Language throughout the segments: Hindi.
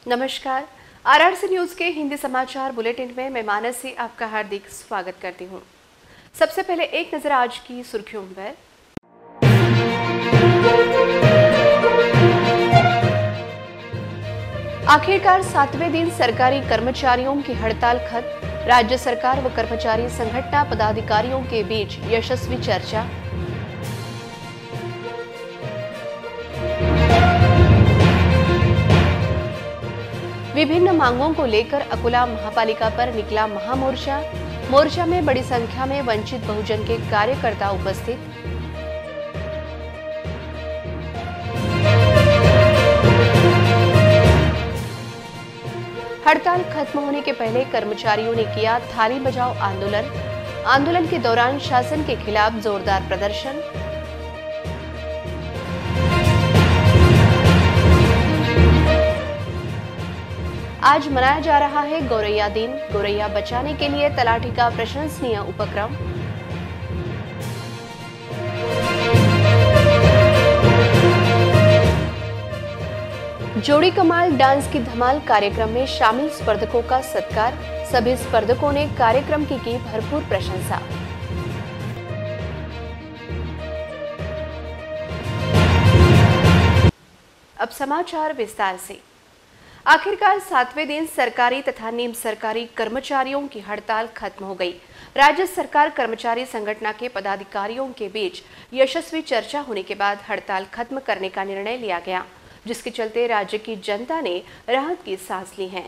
नमस्कार, आरआरसी न्यूज के हिंदी समाचार बुलेटिन में मैं मानसी आपका हार्दिक स्वागत करती हूं। सबसे पहले एक नजर आज की सुर्खियों पर। आखिरकार 7वें दिन सरकारी कर्मचारियों की हड़ताल खत्म। राज्य सरकार व कर्मचारी संगठन पदाधिकारियों के बीच यशस्वी चर्चा। विभिन्न मांगों को लेकर अकोला महापालिका पर निकला महामोर्चा। मोर्चा में बड़ी संख्या में वंचित बहुजन के कार्यकर्ता उपस्थित। हड़ताल खत्म होने के पहले कर्मचारियों ने किया थाली बजाओ आंदोलन। आंदोलन के दौरान शासन के खिलाफ जोरदार प्रदर्शन। आज मनाया जा रहा है गौरैया दिन। गौरैया बचाने के लिए तलाठी का प्रशंसनीय उपक्रम। जोड़ी कमाल डांस की धमाल कार्यक्रम में शामिल स्पर्धकों का सत्कार। सभी स्पर्धकों ने कार्यक्रम की भरपूर प्रशंसा। अब समाचार विस्तार से। आखिरकार 7वें दिन सरकारी तथा निम सरकारी कर्मचारियों की हड़ताल खत्म हो गई। राज्य सरकार कर्मचारी संगठन के पदाधिकारियों के बीच यशस्वी चर्चा होने के बाद हड़ताल खत्म करने का निर्णय लिया गया, जिसके चलते राज्य की जनता ने राहत की सांस ली है।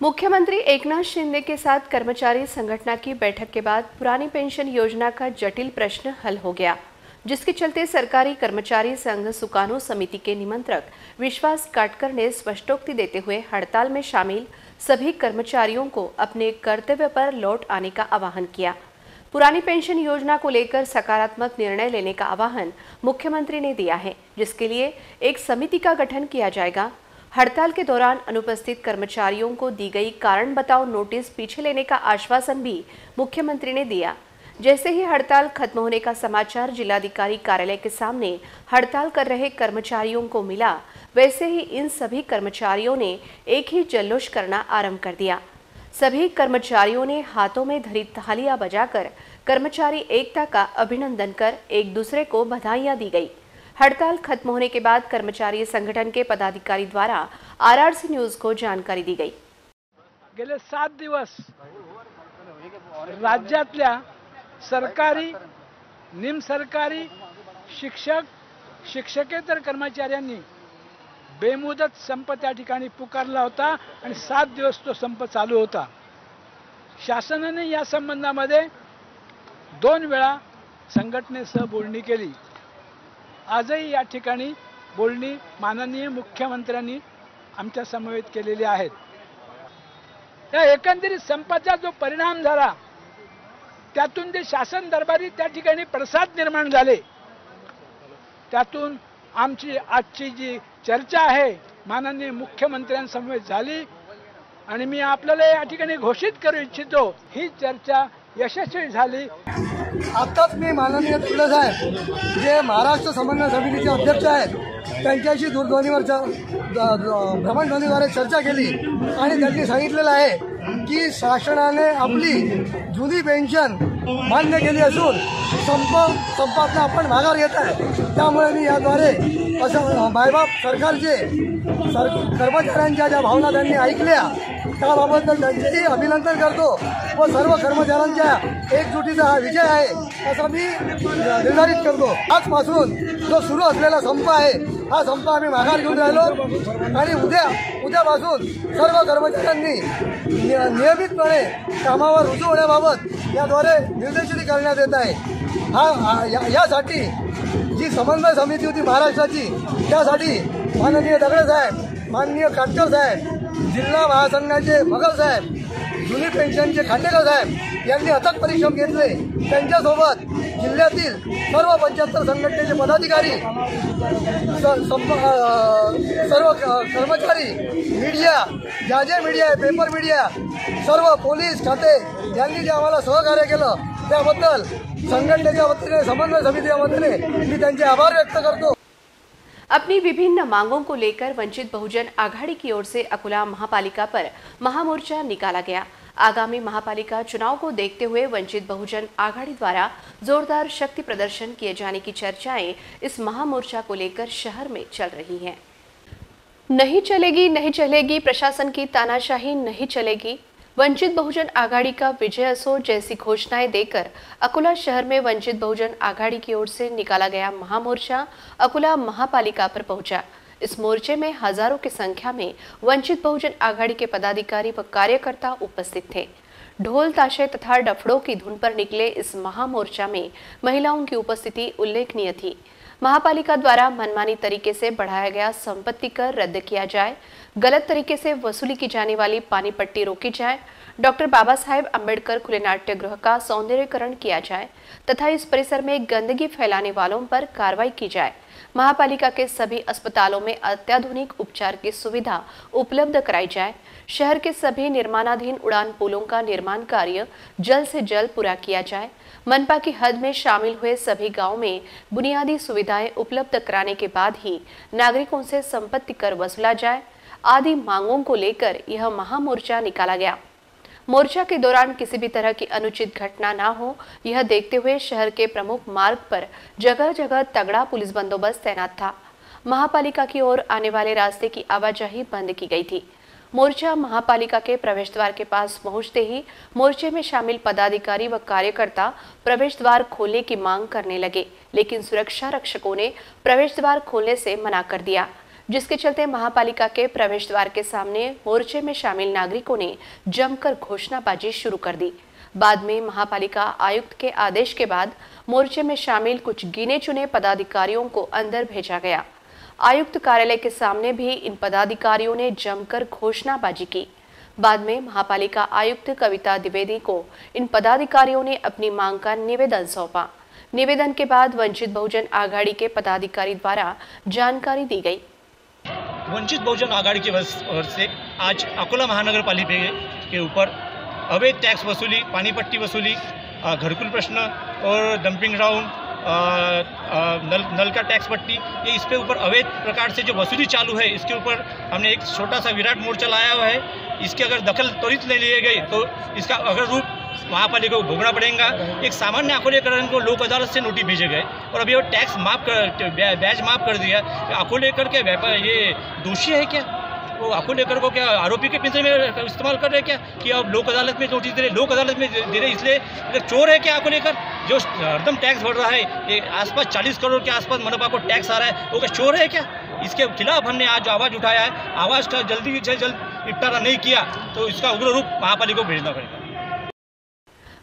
मुख्यमंत्री एकनाथ शिंदे के साथ कर्मचारी संगठन की बैठक के बाद पुरानी पेंशन योजना का जटिल प्रश्न हल हो गया, जिसके चलते सरकारी कर्मचारी संघ सुकानो समिति के निमंत्रक विश्वास काटकर ने स्पष्टोक्ति देते हुए हड़ताल में शामिल सभी कर्मचारियों को अपने कर्तव्य पर लौट आने का आह्वान किया। पुरानी पेंशन योजना को लेकर सकारात्मक निर्णय लेने का आह्वान मुख्यमंत्री ने दिया है, जिसके लिए एक समिति का गठन किया जाएगा। हड़ताल के दौरान अनुपस्थित कर्मचारियों को दी गई कारण बताओ नोटिस पीछे लेने का आश्वासन भी मुख्यमंत्री ने दिया। जैसे ही हड़ताल खत्म होने का समाचार जिलाधिकारी कार्यालय के सामने हड़ताल कर रहे कर्मचारियों को मिला, वैसे ही इन सभी कर्मचारियों ने एक ही जल्लोश करना आरंभ कर दिया। सभी कर्मचारियों ने हाथों में धरी थालियां बजाकर कर्मचारी एकता का अभिनंदन कर एक दूसरे को बधाइयां दी गई। हड़ताल खत्म होने के बाद कर्मचारी संगठन के पदाधिकारी द्वारा आरआरसी न्यूज को जानकारी दी गई। गेले 7 दिवस राज्यातल्या सरकारी, निमसरकारी, शिक्षक, शिक्षकेतर कर्मचाऱ्यांनी बेमुदत संप त्या ठिकाणी पुकारला होता आणि 7 दिवस तो संप चालू होता। शासनाने या संबंधामध्ये 2 वेळा संघटनेसह बोलणी केली। आजही या ठिकाणी बोलणी माननीय मुख्यमंत्र्यांनी आमच्या समवेत केलेली आहेत। या एकंदरीत संपाचा जो परिणाम झाला त्यातून जे शासन दरबारी त्या ठिकाणी प्रसाद निर्माण झाले, त्यातून आमची आजची जी चर्चा आहे माननीय मुख्यमंत्र्यांसमवेत झाली आणि मी आपल्याला या ठिकाणी घोषित करू इच्छितो, ही चर्चा यशस्वी झाली। आताच मी माननीय तुले साहेब जे महाराष्ट्र समन्वय समितीचे अध्यक्ष आहेत त्यांच्याशी दूरध्वनीवर भ्रमणध्वनीद्वारे चर्चा केली आणि त्यांनी सांगितलेलं आहे की शासनाने आपली जुनी पेन्शन मान्य केली असून संपातनं आपण माघार घेत आहे। त्यामुळे मी याद्वारे असं मायबाप सरकारचे कर्मचाऱ्यांच्या ज्या भावना त्यांनी ऐकल्या त्याबाबत त्यांचेही अभिनंदन करतो व सर्व कर्मचाऱ्यांच्या एकजुटीचा हा विजय आहे असं मी निर्धारित करतो। आजपासून जो सुरू असलेला संप आहे हा संप आम्ही माघार घेऊन राहिलो आणि उद्यापासून सर्व कर्मचाऱ्यांनी नियमितपणे कामावर रुजू होण्याबाबत याद्वारे निर्देशित करण्यात येत आहे। यासाठी जी समन्वय समिती होती महाराष्ट्राची त्यासाठी माननीय दगडे साहेब, माननीय काटकर साहेब, जिल्हा महासंघाचे भगल साहेब, जुनी पेन्शनचे खांडेकर साहेब यांनी अथक परिश्रम घेतले। त्यांच्यासोबत जिल्ह्यातील सर्व 75 संघटनेचे पदाधिकारी, सर्व कर्मचारी, मीडिया, ज्या मीडिया आहे, पेपर मीडिया, सर्व पोलीस खाते यांनी जे आम्हाला सहकार्य केलं त्याबद्दल संघटनेच्या वतीने, समन्वय समितीच्या वतीने मी त्यांचे आभार व्यक्त करतो। अपनी विभिन्न मांगों को लेकर वंचित बहुजन आघाड़ी की ओर से अकोला महापालिका पर महामोर्चा निकाला गया। आगामी महापालिका चुनाव को देखते हुए वंचित बहुजन आघाड़ी द्वारा जोरदार शक्ति प्रदर्शन किए जाने की चर्चाएं इस महामोर्चा को लेकर शहर में चल रही हैं। नहीं चलेगी प्रशासन की तानाशाही नहीं चलेगी। वंचित बहुजन आघाड़ी का विजय असो जैसी घोषणाएं देकर अकोला शहर में वंचित बहुजन आघाड़ी की ओर से निकाला गया महामोर्चा अकोला महापालिका पर पहुंचा। इस मोर्चे में हजारों की संख्या में वंचित बहुजन आघाड़ी के पदाधिकारी व कार्यकर्ता उपस्थित थे। ढोल ताशे तथा डफड़ों की धुन पर निकले इस महामोर्चा में महिलाओं की उपस्थिति उल्लेखनीय थी। महापालिका द्वारा मनमानी तरीके से बढ़ाया गया संपत्ति कर रद्द किया जाए, गलत तरीके से वसूली की जाने वाली पानी पट्टी रोकी जाए, डॉक्टर बाबा साहेब अम्बेडकर खुले नाट्य गृह का सौंदर्यीकरण किया जाए तथा इस परिसर में गंदगी फैलाने वालों पर कार्रवाई की जाए। महापालिका के सभी अस्पतालों में अत्याधुनिक उपचार की सुविधा उपलब्ध कराई जाए। शहर के सभी निर्माणाधीन उड़ान पुलों का निर्माण कार्य जल्द से जल्द पूरा किया जाए। मनपा की हद में शामिल हुए सभी गांवों में बुनियादी सुविधाएं उपलब्ध कराने के बाद ही नागरिकों से संपत्ति कर वसूला जाए आदि मांगों को लेकर यह महामोर्चा निकाला गया। मोर्चा के दौरान किसी भी तरह की अनुचित घटना न हो, यह देखते हुए शहर के प्रमुख मार्ग पर जगह जगह तगड़ा पुलिस बंदोबस्त तैनात था। महापालिका की ओर आने वाले रास्ते की आवाजाही बंद की गई थी। मोर्चा महापालिका के प्रवेश द्वार के पास पहुंचते ही मोर्चे में शामिल पदाधिकारी व कार्यकर्ता प्रवेश द्वार खोलने की मांग करने लगे, लेकिन सुरक्षा रक्षकों ने प्रवेश द्वार खोलने से मना कर दिया, जिसके चलते महापालिका के प्रवेश द्वार के सामने मोर्चे में शामिल नागरिकों ने जमकर घोषणाबाजी शुरू कर दी। बाद में महापालिका आयुक्त के आदेश के बाद मोर्चे में शामिल कुछ गिने चुने पदाधिकारियों को अंदर भेजा गया। आयुक्त कार्यालय के सामने भी इन पदाधिकारियों ने जमकर घोषणाबाजी की। बाद में महापालिका आयुक्त कविता द्विवेदी को इन पदाधिकारियों ने अपनी मांग का निवेदन सौंपा। निवेदन के बाद वंचित बहुजन आघाड़ी के पदाधिकारी द्वारा जानकारी दी गई। वंचित बहुजन आघाड़ी की ओर से आज अकोला महानगर पालिका के ऊपर अवैध टैक्स वसूली, पानी पट्टी वसूली, घरकुल प्रश्न और डंपिंग ग्राउंड, नल का टैक्स पट्टी, ये इस पे ऊपर अवैध प्रकार से जो वसूली चालू है, इसके ऊपर हमने एक छोटा सा विराट मोर्चा लाया हुआ है। इसकी अगर दखल त्वरित ले लिए गई तो इसका अगर रूप महापालिका को भोगना पड़ेगा। एक सामान्य अकोलेकरण को लोक अदालत से नोटिस भेजे गए और अभी वो टैक्स ब्याज माफ कर दिया। अकोलेकर के व्यापार ये दोषी है क्या? वो अकोलेकर को क्या आरोपी के पिंजरे में इस्तेमाल कर रहे हैं क्या कि अब लोक अदालत में नोटिस दे रहे, लोक अदालत में दे रहे इसलिए चोर है क्या अकोलेकर जो हरदम टैक्स भर रहा है? ये आसपास 40 करोड़ के आसपास मनपा को टैक्स आ रहा है, वो क्या चोर है क्या? इसके खिलाफ हमने आज आवाज़ उठाया है। आवाज़ का जल्दी से जल्द निपटारा नहीं किया तो इसका उग्र रूप महापालिका को भेजना पड़ेगा।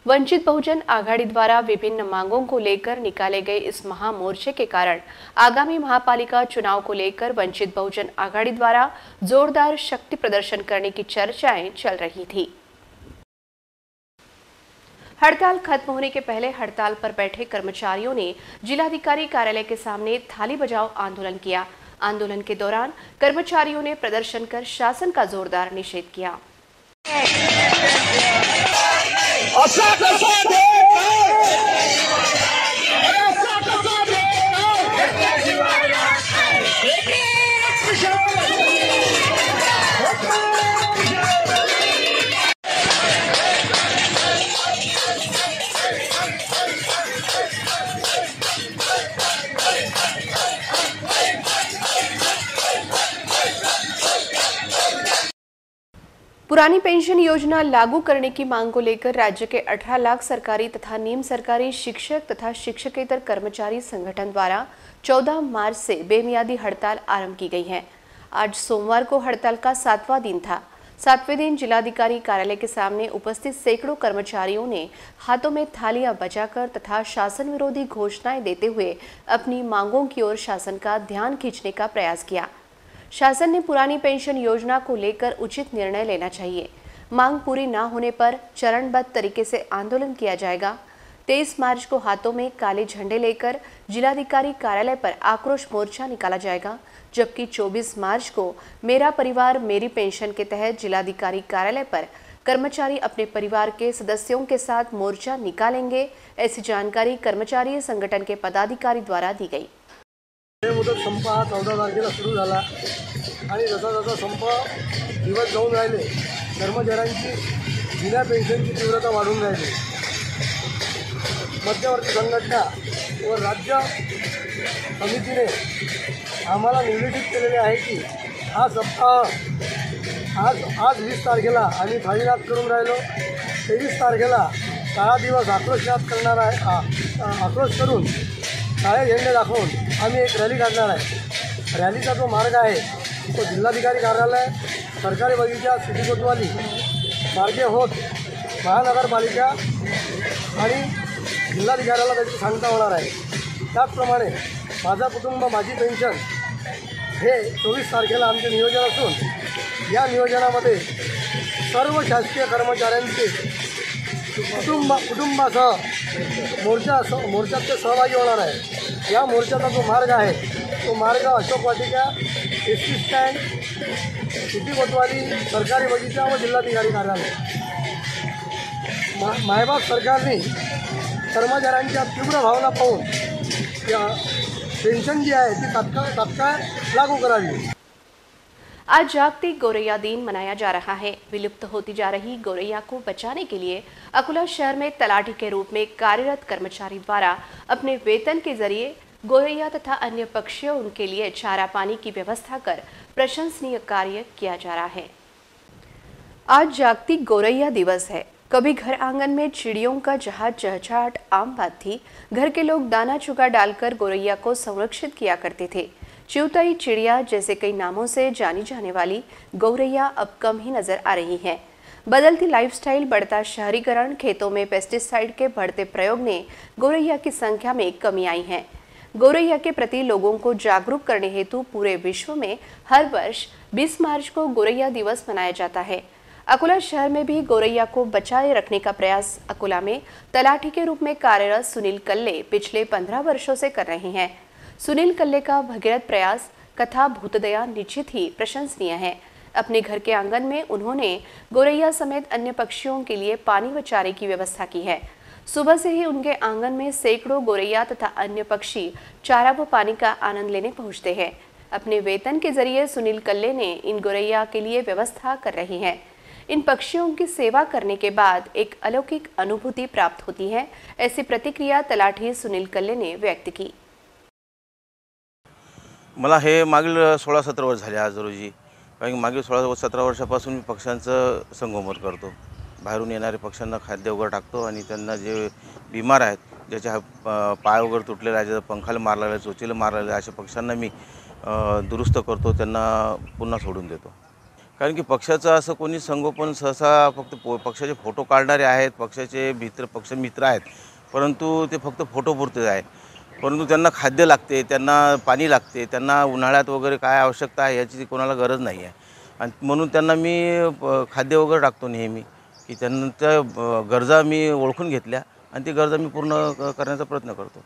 वंचित बहुजन आघाड़ी द्वारा विभिन्न मांगों को लेकर निकाले गए इस महामोर्चे के कारण आगामी महापालिका चुनाव को लेकर वंचित बहुजन आघाड़ी द्वारा जोरदार शक्ति प्रदर्शन करने की चर्चाएं चल रही थी। हड़ताल खत्म होने के पहले हड़ताल पर बैठे कर्मचारियों ने जिलाधिकारी कार्यालय के सामने थाली बजाओ आंदोलन किया। आंदोलन के दौरान कर्मचारियों ने प्रदर्शन कर शासन का जोरदार निषेध किया। पुरानी पेंशन योजना लागू करने की मांग को लेकर राज्य के 18 लाख सरकारी तथा निम सरकारी शिक्षक तथा शिक्षकेतर कर्मचारी संगठन द्वारा 14 मार्च से बेमियादी हड़ताल आरंभ की गई है। आज सोमवार को हड़ताल का 7वां दिन था। 7वें दिन जिलाधिकारी कार्यालय के सामने उपस्थित सैकड़ों कर्मचारियों ने हाथों में थालियां बजाकर तथा शासन विरोधी घोषणाएं देते हुए अपनी मांगों की ओर शासन का ध्यान खींचने का प्रयास किया। शासन ने पुरानी पेंशन योजना को लेकर उचित निर्णय लेना चाहिए। मांग पूरी न होने पर चरणबद्ध तरीके से आंदोलन किया जाएगा। 23 मार्च को हाथों में काले झंडे लेकर जिलाधिकारी कार्यालय पर आक्रोश मोर्चा निकाला जाएगा, जबकि 24 मार्च को मेरा परिवार मेरी पेंशन के तहत जिलाधिकारी कार्यालय पर कर्मचारी अपने परिवार के सदस्यों के साथ मोर्चा निकालेंगे। ऐसी जानकारी कर्मचारी संगठन के पदाधिकारी द्वारा दी गई। मुदत संप हा 14 तारखेला सुरू झाला आणि जसा जसा संप दिवस जाऊन राहिले कर्मचाऱ्यांची जुन्या पेन्शनची तीव्रता वाढून राहिली। मध्यवर्ती संघटना व राज्य समितीने आम्हाला निर्देशित केलेले आहे की हा सप्ताह आज 20 तारखेला आम्ही थाळीनाद करून राहिलो। 23 तारखेला 6 दिवस आक्रोशनाद करणार आहे। आक्रोश करून काळे झेंडे दाखवून आम्ही एक रॅली काढणार आहे। रॅलीचा जो मार्ग आहे तो जिल्हाधिकारी कार्यालय, सरकारी बगीचा, सिटी कोतवाली मार्गे होत महानगरपालिका आणि जिल्हाधिकाऱ्याला त्याची सांगता होणार आहे। त्याचप्रमाणे माझा कुटुंब माझी पेन्शन हे 24 तारखेला आमचे नियोजन असून या नियोजनामध्ये सर्व शासकीय कर्मचाऱ्यांचे कुटुंबासह मोर्चात ते सहभागी होणार आहे। या मोर्चाचा जो मार्ग आहे तो मार्ग Ashok Vatika, ST stand, city कोतवाली, सरकारी बगीचा व जिल्हाधिकारी कार्यालय। मायबाप सरकारने कर्मचाऱ्यांच्या तीव्र भावना पाहून पेंशन जी है तत्काल लागू करावी। आज जागतिक गौरैया दिन मनाया जा रहा है। विलुप्त होती जा रही गौरैया को बचाने के लिए अकोला शहर में तलाठी के रूप में कार्यरत कर्मचारी द्वारा अपने वेतन के जरिए गौरैया तथा अन्य पक्षियों उनके लिए चारा पानी की व्यवस्था कर प्रशंसनीय कार्य किया जा रहा है। आज जागतिक गौरैया दिवस है। कभी घर आंगन में चिड़ियों का जहां चहचहाट आम बात थी। घर के लोग दाना चुगा डालकर गौरैया को संरक्षित किया करते थे। चिउताई चिड़िया जैसे कई नामों से जानी जाने वाली गौरैया अब कम ही नजर आ रही हैं। बदलती लाइफस्टाइल, बढ़ता शहरीकरण, खेतों में पेस्टिसाइड के बढ़ते प्रयोग ने गौरैया की संख्या में कमी आई है। गौरैया के प्रति लोगों को जागरूक करने हेतु पूरे विश्व में हर वर्ष 20 मार्च को गौरैया दिवस मनाया जाता है। अकोला शहर में भी गौरैया को बचाए रखने का प्रयास अकोला में तलाठी के रूप में कार्यरत सुनील कल्ले पिछले 15 वर्षों से कर रहे हैं। सुनील कल्ले का भगीरथ प्रयास कथा भूतदया निश्चित ही प्रशंसनीय है। अपने घर के आंगन में उन्होंने गौरैया समेत अन्य पक्षियों के लिए पानी व चारे की व्यवस्था की है। सुबह से ही उनके आंगन में सैकड़ों गौरैया तथा अन्य पक्षी चारा व पानी का आनंद लेने पहुंचते हैं। अपने वेतन के जरिए सुनील कल्ले ने इन गौरैया के लिए व्यवस्था कर रहे हैं। इन पक्षियों की सेवा करने के बाद एक अलौकिक अनुभूति प्राप्त होती है। ऐसी प्रतिक्रिया तलाठी सुनील कल्ले ने व्यक्त की। मला हे मागील 16-17 वर्ष झाले आज रोजी, कारण मागील 16-17 वर्षापासून मी पक्ष्यांचं संगोपन करतो। बाहेरून येणारे पक्ष्यांना खाद्य वगैरे टाकतो आणि त्यांना जे बिमार आहेत, ज्याचे पाय वगैरे तुटलेले आहेत, ज्याचा पंखाला मारलेला आहे, चोचीला मारलेला आहे, अशा पक्ष्यांना मी दुरुस्त करतो, त्यांना पुन्हा सोडून देतो। कारण की पक्षाचं असं कोणी संगोपन सहसा फक्त पक्षाचे फोटो काढणारे आहेत, पक्षाचे मित्र आहेत, परंतु ते फक्त फोटोपुरते आहे। परंतु त्यांना खाद्य लागते, त्यांना पाणी लागते, त्यांना उन्हाळ्यात वगैरे काय आवश्यकता आहे याची कोणाला गरज नाही आहे। आणि म्हणून त्यांना मी खाद्य वगैरे टाकतो नेहमी, की त्यांच्या गरजा मी ओळखून घेतल्या आणि ती गरजा मी पूर्ण करण्याचा प्रयत्न करतो।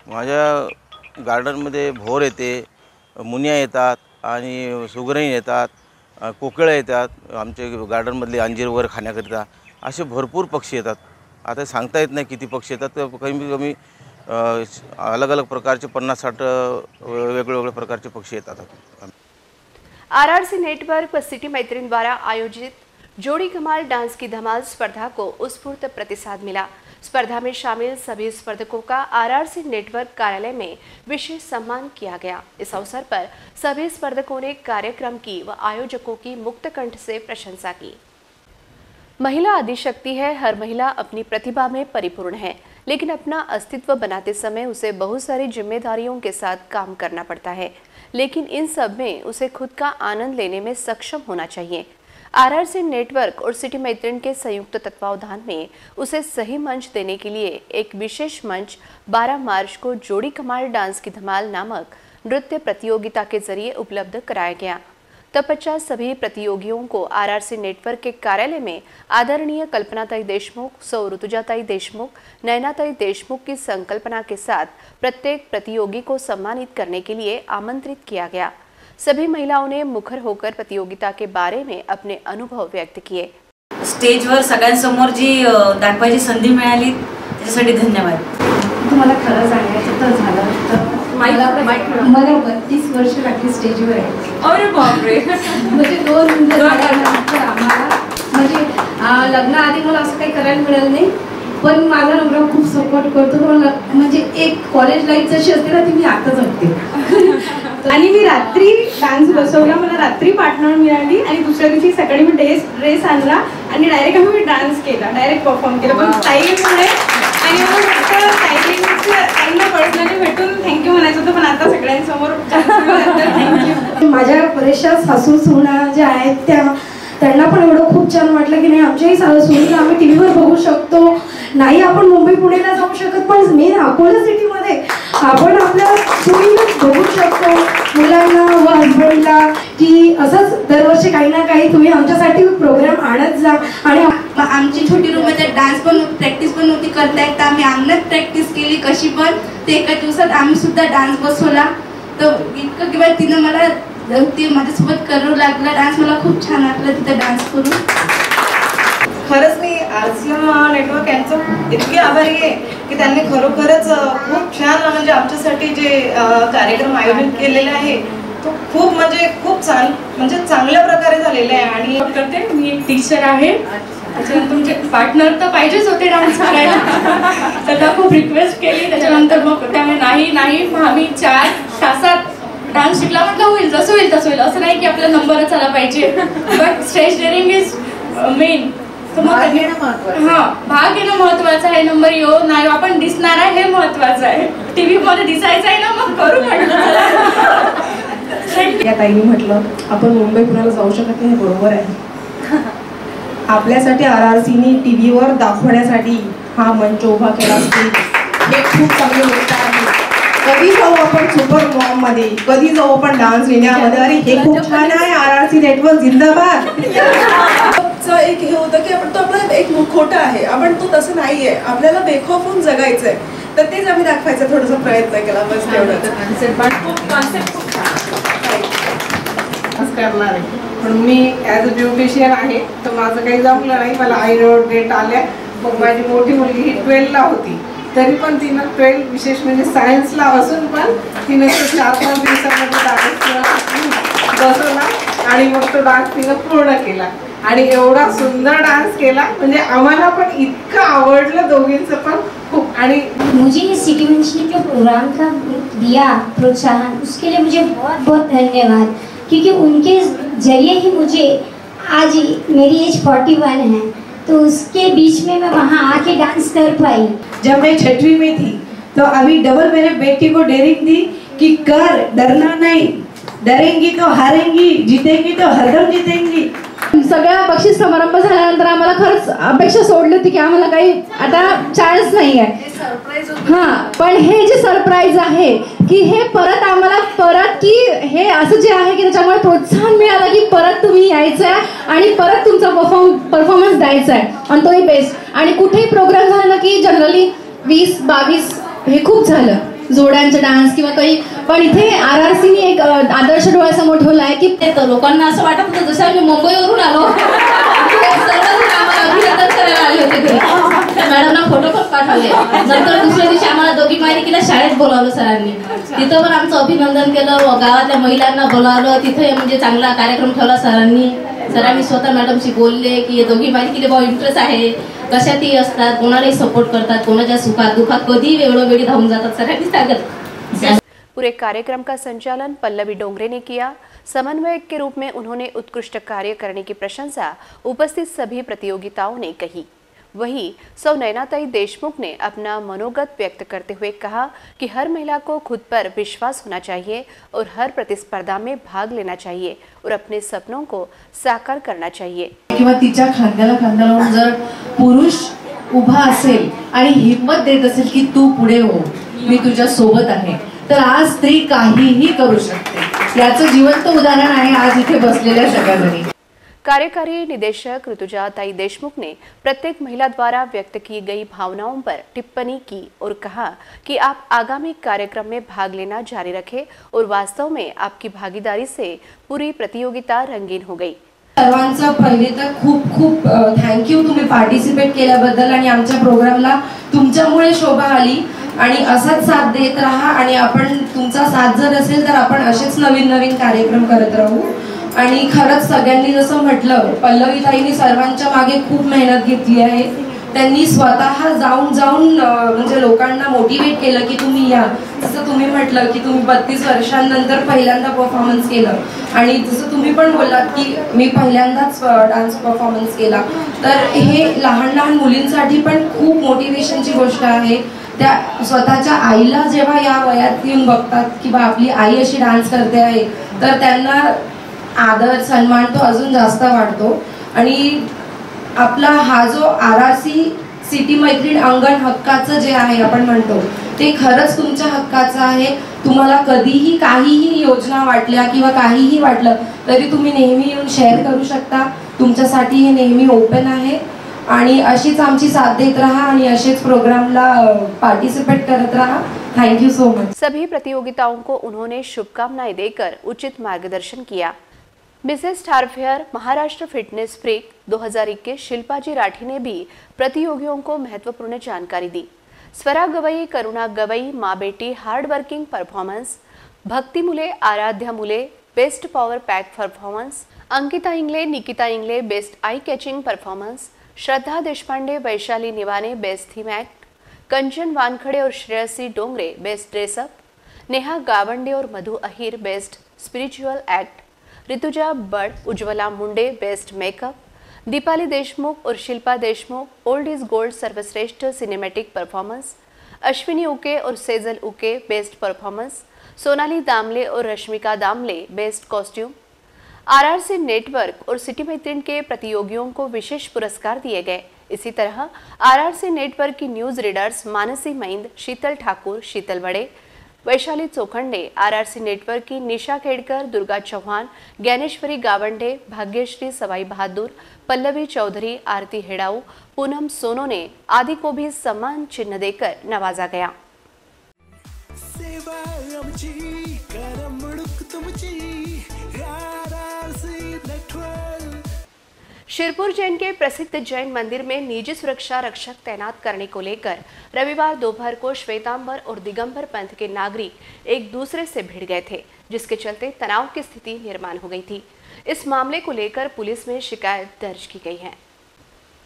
माझ्या गार्डनमध्ये भोर येते, मुनिया येतात आणि सुगरण येतात, कोकिळा येतात, आमचे गार्डनमधले अंजीर वगैरे खाण्याकरिता असे भरपूर पक्षी येतात। आता सांगता येत नाही किती पक्षी येतात, कमी कमी अलग अलग प्रकारचे 50-60 वेगवेगळे प्रकारचे पक्षी येतात। आरआरसी नेटवर्क व सिटी मैत्रीन द्वारा आयोजित जोड़ी कमाल डांस की धमाल स्पर्धा को उत्स्फूर्त प्रतिसाद मिला। स्पर्धा में शामिल सभी स्पर्धकों का आरआरसी नेटवर्क कार्यालय में विशेष सम्मान किया गया। इस अवसर पर सभी स्पर्धकों ने कार्यक्रम की व आयोजकों की मुक्त कंठ से प्रशंसा की। महिला आदिशक्ति है। हर महिला अपनी प्रतिभा में परिपूर्ण है, लेकिन अपना अस्तित्व बनाते समय उसे बहुत सारी जिम्मेदारियों के साथ काम करना पड़ता है, लेकिन इन सब में उसे खुद का आनंद लेने में सक्षम होना चाहिए। आरआरसी नेटवर्क और सिटी मैत्रीन के संयुक्त तत्वावधान में उसे सही मंच देने के लिए एक विशेष मंच 12 मार्च को जोड़ी कमाल डांस की धमाल नामक नृत्य प्रतियोगिता के जरिए उपलब्ध कराया गया। तपच्चा सभी प्रतियोगियों को आरआरसी नेटवर्क के कार्यालय में आदरणीय कल्पनाताई देशमुख, सौ ऋतुजाताई देशमुख, नैनाताई देशमुख की संकल्पना के साथ प्रत्येक प्रतियोगी को सम्मानित करने के लिए आमंत्रित किया गया। सभी महिलाओं ने मुखर होकर प्रतियोगिता के बारे में अपने अनुभव व्यक्त किए। स्टेजवर सगळ्यांसमोर जी दाखवायची संधी मिळाली त्याच्यासाठी धन्यवाद। तुम्हाला खरं सांगायचं तर झालं तर मला 32 वर्ष लागली स्टेजवर आहे. अरे बापरे. म्हणजे 2 मुलं झाल्यानंतर आम्हाला म्हणजे लग्नाआधी मला असं काही करायला मिळालं नाही, पण माझा नवरा खूप सपोर्ट करतो. मला म्हणजे एक कॉलेज लाईफ जशी असते ना ती मी आता जगते. आणि मी रात्री डान्स बसवला, मला रात्री पार्टनर मिळाली आणि दुसऱ्या दिवशी सकाळी मी ड्रेस आणला आणि डायरेक्ट आम्ही डान्स केला, डायरेक्ट परफॉर्म केला. पण ताईमुळे आणि ताईंना पर्सनली भेटून थँक्यू म्हणायचं होतं, पण आता सगळ्यांसमोर थँक्यू. माझ्या बऱ्याचशा सासू सुना ज्या आहेत त्यांना पण एवढं खूप छान वाटलं की नाही आमच्याही सुनीला आम्ही टीव्हीवर बघू शकतो. नाही आपण मुंबई पुण्याला जाऊ शकत, पण मेन अकोला सिटीमध्ये आपण आपल्या सुनीला बघू शकतो, मुलांना व हजबंडला, की असंच दरवर्षी काही ना काही तुम्ही आमच्यासाठी प्रोग्राम आणत जा. आणि आमची छोटी रूममध्ये डान्स पण प्रॅक्टिस पण नव्हती करता येत, आम्ही अंगणात प्रॅक्टिस केली कशी पण. ते एका दिवसात आम्ही सुद्धा डान्स बसवला. तर इतकं किंवा तिनं मला ते माझ्यासोबत करू लागला डान्स. मला खूप छान वाटलं तिथं डान्स करून. खरंच मी RCM नेटवर्क यांचं इतकी आभारी आहे की त्यांनी खरोखरच खूप छान म्हणजे आमच्यासाठी जे कार्यक्रम आयोजित केलेले आहे तो खूप म्हणजे खूप म्हणजे चांगल्या प्रकारे झालेला आहे. आणि करते मी एक टीचर आहे, त्याच्यानंतर तुमचे पार्टनर तर पाहिजेच होते डान्स करायला. त्याला खूप रिक्वेस्ट केली, त्याच्यानंतर मग त्यामुळे नाही आम्ही 4 तासात डान्स शिकला. म्हटलं होईल जसं होईल तसं होईल, असं नाही की आपला नंबरच आला पाहिजे. But stage daring is main. भाग घेणं महत्वाचं आहे. नंबर येऊ नाही आपण दिसणार आहे हे महत्वाचं आहे. टीव्ही मध्ये दिसायचं आहे ना, मग करू म्हटलं. या ताईंनी म्हटलं आपण मुंबई पुण्याला जाऊ शकत नाही, हे बरोबर आहे. आपल्यासाठी RRCने टीव्हीवर दाखवण्यासाठी हा मंच उभा केला हे खूप चांगली गोष्ट आहे. कधी जाऊ आपण सुपर मॉम मध्ये, कधी जाऊ आपण डान्स इंडियामध्ये. अरे हे खूप छान आहे. RRC नेटवर्क जिंदाबाद. एक हे होतं की आपण तो आपला एक खोटा आहे, आपण तो तसं नाहीये, आपल्याला बेखौफ होऊन जगायचंय. तर तेच आम्ही दाखवायचा थोडासा प्रयत्न केला, बस तेवढंच. करणार आहे, पण मी ॲज अ ब्युटिशियन आहे तर माझं काही जमलं नाही. मला आयरोड डेट आल्या. मग माझी मोठी मुलगी ही 12ला होती, तरी पण तिनं 12 विशेष म्हणजे सायन्सला असून पण तिनं 4-5 दिवसामध्ये डान्स बसवला आणि मग तो डान्स तिनं पूर्ण केला. आणि एवढा सुंदर डान्स केला म्हणजे आम्हाला पण इतकं आवडलं दोघींचं पण खूप. आणि मुझे ये सिटी मंच ने जो प्रोग्राम का दिया प्रोत्साहन, उसके लिए मुझे बहुत बहुत धन्यवाद, क्योंकि उनके जरिए ही मुझे आज मेरी एज 41 है, तो उसके बीच में मैं वहाँ आके डांस कर पाई. जब मैं 6वीं में थी तो अभी डबल मेरे बेटी को डेयरिंग दी कि कर, डरना नहीं, डरेंगी तो हारेंगी, जीतेंगी तो हरदम जीतेंगी. सगळ्या बक्षीस समारंभ झाल्यानंतर आम्हाला खरंच अपेक्षा सोडली होती की आम्हाला काही आता चान्स नाही आहे. पण हे जे सरप्राईज आहे की हे परत आम्हाला की हे असं जे आहे की त्याच्यामुळे प्रोत्साहन मिळालं की परत तुम्ही यायचं आहे आणि परत तुमचा परफॉर्मन्स द्यायचा आहे आणि तोही बेस्ट. आणि कुठेही प्रोग्राम झाला ना की जनरली 20-22 हे खूप झालं जोड्यांचे डान्स किंवा काही, पण इथे RRCने एक आदर्श डोळ्यासमोर ठेवला आहे की लोकांना असं वाटत होतं जसं आम्ही मुंबईवरून आलो. सर्वजण आम्हाला अभिनंदन करायला आले होते घरी. त्या मॅडमना फोटो पण पाठवले. नंतर दुसऱ्या दिवशी आम्हाला दोघी मायलेकीला शाळेत बोलावलं सरांनी. तिथं पण आमचं अभिनंदन केलं. गावातल्या महिलांना बोलावलं. तिथे म्हणजे चांगला कार्यक्रम ठेवला सरांनी. स्वतः मॅडमशी बोलले की दोघी मायलेकीला बहुत इंटरेस्ट आहे, कशातही असतात, कोणालाही सपोर्ट करतात, कोणाच्या सुखात दुखात कधी वेळोवेळी धावून जातात, सरांनी सांगत. पूरे कार्यक्रम का संचालन पल्लवी डोंगरे ने किया। समन्वयक के रूप में उन्होंने उत्कृष्ट कार्य करने की प्रशंसा उपस्थित सभी प्रतियोगिताओं ने कही। वहीं सौ नैनाताई देशमुख ने अपना मनोगत व्यक्त करते हुए कहा कि हर महिला को खुद पर विश्वास होना चाहिए और हर प्रतिस्पर्धा में भाग लेना चाहिए और अपने सपनों को साकार करना चाहिए। किंवा तिच्या खांद्याला खांदा लावून जर पुरुष उभा असेल आणि हिम्मत देत असेल की तू पुढे हो, मी तुझ्या सोबत आहे, तर आज स्त्री काहीही करू शकते। याचं जिवंत उदाहरण आहे आज इथे बसलेल्या सगळ्यांनी। कार्यकारी निदेशक ऋतुजाताई देशमुख ने प्रत्येक महिला द्वारा व्यक्त की गई भावनाओं पर टिप्पणी की और कहा कि आप आगामी कार्यक्रम में भाग लेना जारी रखें और वास्तव में आपकी भागीदारी से पूरी प्रतियोगिता रंगीन हो गई। सर्वांचा पहिले तर खूप खूप थँक्यू तुम्ही पार्टिसिपेट केल्याबद्दल आणि आमच्या प्रोग्रामला तुमच्यामुळे शोभा आली। आणि असाच साथ देत राहा आणि आपण तुमचा साथ जर असेल तर आपण असेच नवीन नवीन कार्यक्रम करत राहू. आणि खरंच सगळ्यांनी जसं म्हटलं, पल्लवीताईंनी सर्वांच्या मागे खूप मेहनत घेतली आहे. त्यांनी स्वतः जाऊन म्हणजे लोकांना मोटिवेट केलं की तुम्ही या. जसं तुम्ही म्हटलं की तुम्ही 32 वर्षांनंतर पहिल्यांदा परफॉर्मन्स केलं आणि जसं तुम्ही पण बोललात की मी पहिल्यांदाच डान्स परफॉर्मन्स केला, तर हे लहान लहान मुलींसाठी पण खूप मोटिवेशनची गोष्ट आहे. त्या स्वतःच्या आईला जेव्हा या वयात येऊन बघतात की बा आपली आई अशी डान्स करते आहे, तर त्यांना आदर सन्मान तो अजून जास्त वाढतो. आणि आपला हा जो RRC सिटी मैत्रीण अंगण हक्काचं जे आहे आपण म्हणतो, ते खरंच तुमच्या हक्काचं आहे. तुम्हाला कधीही काहीही योजना वाटल्या किंवा काहीही वाटलं तरी तुम्ही नेहमी येऊन शेअर करू शकता. तुमच्यासाठी हे नेहमी ओपन आहे आणि अशीच आमची साथ देत रहा आणि असेच प्रोग्रामला पार्टिसिपेट करत रहा. Thank you so much. सभी प्रतियोगिताओं को उन्होंने शुभकामनाएं देकर उचित मार्गदर्शन किया. Mrs star fair Maharashtra fitness freak 2021 Shilpa ji Rathi ने भी प्रतियोगियों को महत्वपूर्ण जानकारी दी. स्वरा गवई, करुणा गवई माँ बेटी hard working performance, Bhakti Mule, Aaradhya Mule best power pack performance, Ankita Ingle, Nikita Ingle best eye catching performance, Shraddha Deshpande, Vaishali Niwane best theme act, Kanchan Wankhede और श्रेयसी डोंगरे बेस्ट ड्रेसअप, नेहा गावंडे और Madhu Ahir best spiritual act, Rutuja Bad, Ujjwala Munde best makeup, Deepali Deshmukh और Shilpa Deshmukh old is gold सर्वश्रेष्ठ सिनेमैटिक परफॉर्मेंस, अश्विनी उके और सेजल उके बेस्ट परफॉर्मेंस, सोनाली दामले और Rashmika Damle best costume. RRC network और सिटी मैत्रीण के प्रतियोगियों को विशेष पुरस्कार दिए गए. इसी तरह RRC नेटवर्क की न्यूज रीडर्स मानसी मैंद, शीतल ठाकुर, शीतल वड़े, वैशाली चोखंडे, RRC नेटवर्क की निशा खेड़कर, दुर्गा चौहान, ज्ञानेश्वरी गावंडे, भाग्यश्री सवाई बहादुर, पल्लवी चौधरी, आरती हेड़ाऊ, पूनम सोनोने आदि को भी सम्मान चिन्ह देकर नवाजा गया. शिरपुर जैन के प्रसिद्ध जैन मंदिर में निजी सुरक्षा रक्षक तैनात करने को लेकर रविवार दोपहर को श्वेतांबर और दिगंबर पंथ के नागरिक एक दूसरे से भिड़ गए थे, जिसके चलते तनाव की स्थिति निर्माण हो गई थी. इस मामले को लेकर पुलिस में शिकायत दर्ज की गई है.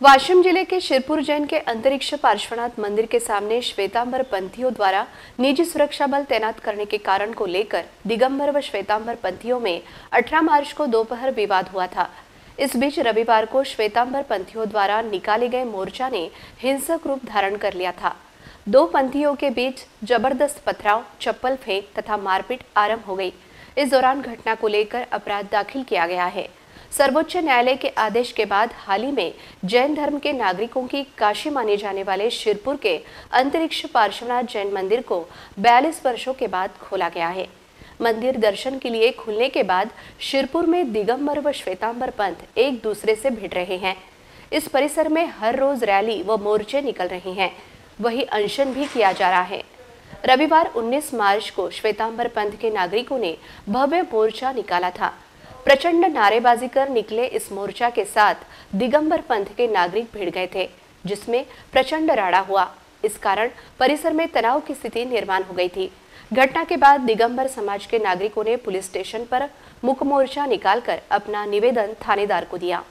वाशिम जिले के शिरपुर जैन के अंतरिक्ष पार्श्वनाथ मंदिर के सामने श्वेतांबर पंथियों द्वारा निजी सुरक्षा बल तैनात करने के कारण को लेकर दिगंबर व श्वेतांबर पंथियों में 18 मार्च को दोपहर विवाद हुआ था. इस बीच रविवार को श्वेतांबर पंथियों द्वारा निकाले गए मोर्चा ने हिंसक रूप धारण कर लिया था. दो पंथियों के बीच जबरदस्त पथराव, चप्पल फेंक तथा मारपीट आरंभ हो गई. इस दौरान घटना को लेकर अपराध दाखिल किया गया है. सर्वोच्च न्यायालय के आदेश के बाद हाल ही में जैन धर्म के नागरिकों की काशी माने जाने वाले शिरपुर के अंतरिक्ष पार्श्वनाथ जैन मंदिर को 42 वर्षों के बाद खोला गया है. मंदिर दर्शन के लिए खुलने के बाद शिरपुर में दिगंबर व श्वेतांबर पंथ एक दूसरे से भिड़ रहे हैं. इस परिसर में हर रोज रैली व मोर्चे निकल रहे हैं, वही अनशन भी किया जा रहा है. रविवार 19 मार्च को श्वेतांबर पंथ के नागरिकों ने भव्य मोर्चा निकाला था. प्रचंड नारेबाजी कर निकले इस मोर्चा के साथ दिगंबर पंथ के नागरिक भिड़ गए थे, जिसमें प्रचंड राड़ा हुआ. इस कारण परिसर में तनाव की स्थिति निर्माण हो गई थी. घटना के बाद दिगंबर समाज के नागरिकों ने पुलिस स्टेशन पर मुक मोर्चा निकालकर अपना निवेदन थानेदार को दिया.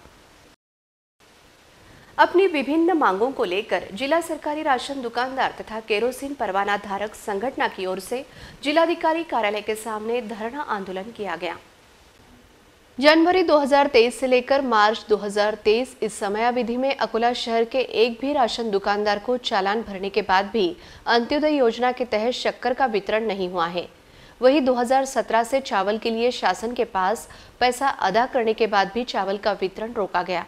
अपनी विभिन्न मांगों को लेकर जिला सरकारी राशन दुकानदार तथा केरोसिन परवाना धारक संगठन की ओर से जिलाधिकारी कार्यालय के सामने धरना आंदोलन किया गया. जनवरी 2023 से लेकर मार्च 2023 इस समयावधि में अकोला शहर के एक भी राशन दुकानदार को चालान भरने के बाद भी अंत्योदय योजना के तहत शक्कर का वितरण नहीं हुआ है. वहीं 2017 से चावल के लिए शासन के पास पैसा अदा करने के बाद भी चावल का वितरण रोका गया.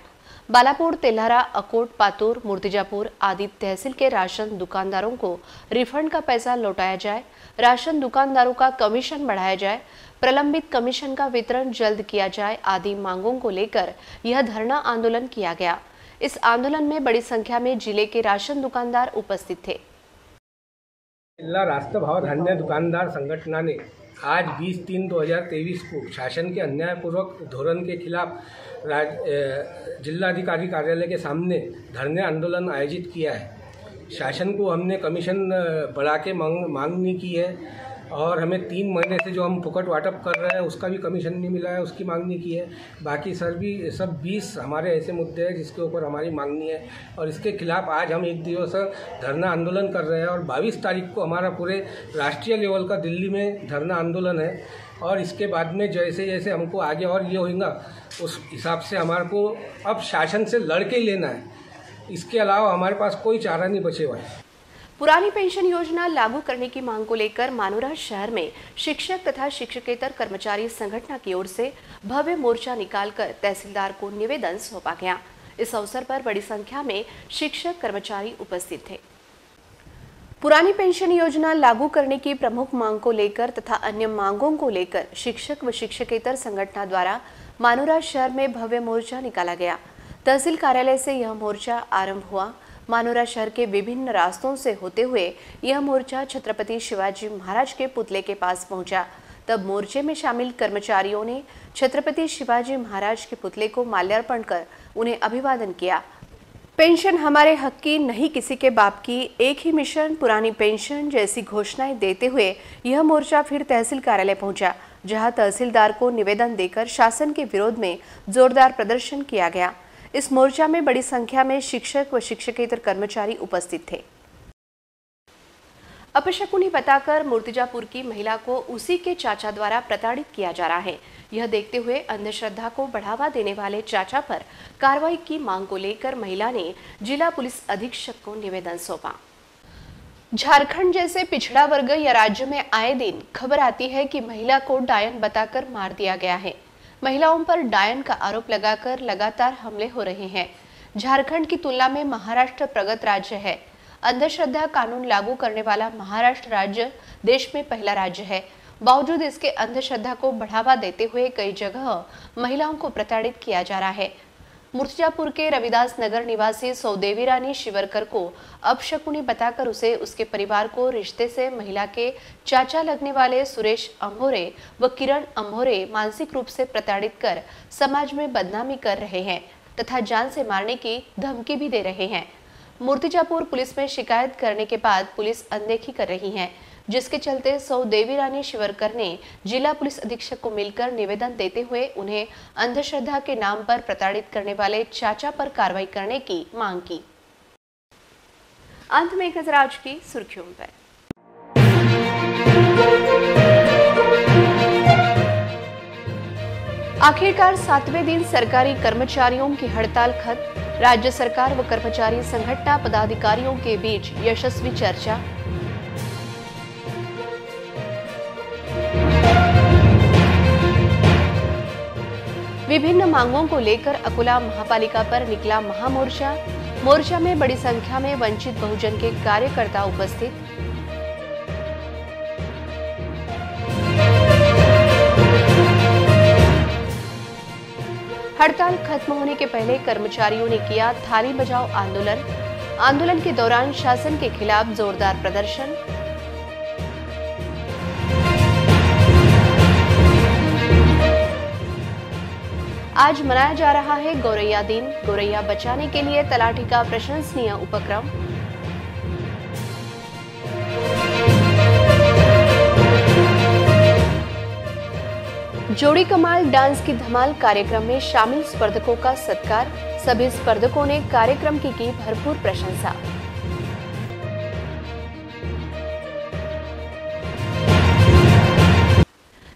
बालापुर, तेल्हारा, अकोट, पातूर, मूर्तिजापुर आदि तहसील के राशन दुकानदारों को रिफंड का पैसा लौटाया जाए, राशन दुकानदारों का कमीशन बढ़ाया जाए, प्रलंबित कमीशन का वितरण जल्द किया जाए आदि मांगों को लेकर यह धरना आंदोलन किया गया. इस आंदोलन में बड़ी संख्या में जिले के राशन दुकानदार उपस्थित थे. जिला राष्ट्र भाव धान्य दुकानदार संगठना ने आज 20/3/2023 को शासन के अन्यायपूर्वक धोरण के खिलाफ जिलाधिकारी कार्यालय के सामने धरने आंदोलन आयोजित किया है. शासन को हमने कमीशन बढ़ा के मांगनी की है, और हमें 3 महीने से जो हम फुकट वाटप कर रहे हैं उसका भी कमीशन नहीं मिला है, उसकी मांगनी की है। बाकी सब 20 हमारे ऐसे मुद्दे हैं जिसके ऊपर हमारी मांगनी है, और इसके खिलाफ आज हम 1 दिवसीय धरना आंदोलन कर रहे हैं। और 22 तारीख को हमारा पूरे राष्ट्रीय लेवल का दिल्ली में धरना आंदोलन है, और इसके बाद में जैसे जैसे हमको आगे और ये होगा उस हिसाब से हमारे को अब शासन से लड़के ही लेना है। इसके अलावा हमारे पास कोई चारा नहीं बचे हुआ है। पुरानी पेंशन योजना लागू करने की मांग को लेकर मानूरा शहर में शिक्षक तथा शिक्षकेतर कर्मचारी संगठन की ओर से भव्य मोर्चा निकालकर तहसीलदार को निवेदन सौंपा गया। इस अवसर पर बड़ी संख्या में शिक्षक कर्मचारी उपस्थित थे। पुरानी पेंशन योजना लागू करने की प्रमुख मांग को लेकर तथा अन्य मांगों को लेकर शिक्षक व शिक्षकेतर संगठन द्वारा मानूरा शहर में भव्य मोर्चा निकाला गया। तहसील कार्यालय से यह मोर्चा आरंभ हुआ। मानूरा शहर के विभिन्न रास्तों से होते हुए यह मोर्चा छत्रपति शिवाजी महाराज के पुतले के पास पहुंचा। तब मोर्चे में शामिल कर्मचारियों ने छत्रपति शिवाजी महाराज के पुतले को माल्यार्पण कर उन्हें अभिवादन किया। पेंशन हमारे हक की, नहीं किसी के बाप की, एक ही मिशन पुरानी पेंशन जैसी घोषणाएं देते हुए यह मोर्चा फिर तहसील कार्यालय पहुंचा, जहां तहसीलदार को निवेदन देकर शासन के विरोध में जोरदार प्रदर्शन किया गया। इस मोर्चा में बड़ी संख्या में शिक्षक व शिक्षकेतर कर्मचारी उपस्थित थे। अपशकुनी बताकर मूर्तिजापुर की महिला को उसी के चाचा द्वारा प्रताड़ित किया जा रहा है। यह देखते हुए अंधश्रद्धा को बढ़ावा देने वाले चाचा पर कार्रवाई की मांग को लेकर महिला ने जिला पुलिस अधीक्षक को निवेदन सौंपा। झारखंड जैसे पिछड़ा वर्ग या राज्य में आए दिन खबर आती है कि महिला को डायन बताकर मार दिया गया है। महिलाओं पर डायन का आरोप लगाकर लगातार हमले हो रहे हैं। झारखंड की तुलना में महाराष्ट्र प्रगत राज्य है। अंधश्रद्धा कानून लागू करने वाला महाराष्ट्र राज्य देश में पहला राज्य है। बावजूद इसके अंधश्रद्धा को बढ़ावा देते हुए कई जगह महिलाओं को प्रताड़ित किया जा रहा है। मूर्तिजापुर के रविदास नगर निवासी सौदेवी रानी शिवरकर को अपशकुनी बताकर उसे उसके परिवार को रिश्ते से महिला के चाचा लगने वाले सुरेश अंभोरे व किरण अंभोरे मानसिक रूप से प्रताड़ित कर समाज में बदनामी कर रहे हैं तथा जान से मारने की धमकी भी दे रहे हैं। मूर्तिजापुर पुलिस में शिकायत करने के बाद पुलिस अनदेखी कर रही है, जिसके चलते सौदेवी रानी शिवरकर ने जिला पुलिस अधीक्षक को मिलकर निवेदन देते हुए उन्हें अंधश्रद्धा के नाम पर प्रताड़ित करने वाले चाचा पर कार्रवाई करने की मांग की। अंत में एक नजर आज की सुर्खियों पर। आखिरकार 7वें दिन सरकारी कर्मचारियों की हड़ताल खत्म। राज्य सरकार व कर्मचारी संगठन पदाधिकारियों के बीच यशस्वी चर्चा। विभिन्न मांगों को लेकर अकोला महापालिका पर निकला महामोर्चा। मोर्चा में बड़ी संख्या में वंचित बहुजन के कार्यकर्ता उपस्थित। हड़ताल खत्म होने के पहले कर्मचारियों ने किया थाली बजाओ आंदोलन। आंदोलन के दौरान शासन के खिलाफ जोरदार प्रदर्शन। आज मनाया जा रहा है गौरैया दिन। गौरैया बचाने के लिए तलाठी का प्रशंसनीय उपक्रम। जोड़ी कमाल डांस की धमाल कार्यक्रम में शामिल स्पर्धकों का सत्कार। सभी स्पर्धकों ने कार्यक्रम की भरपूर प्रशंसा।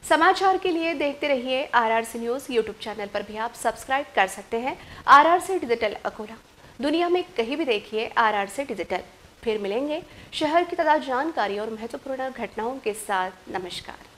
समाचार के लिए देखते रहिए RRC न्यूज। यूट्यूब चैनल पर भी आप सब्सक्राइब कर सकते हैं। RRC digital Akola. दुनिया में कहीं भी देखिए RRC डिजिटल। फिर मिलेंगे शहर की ताजा जानकारी और महत्वपूर्ण घटनाओं के साथ। नमस्कार।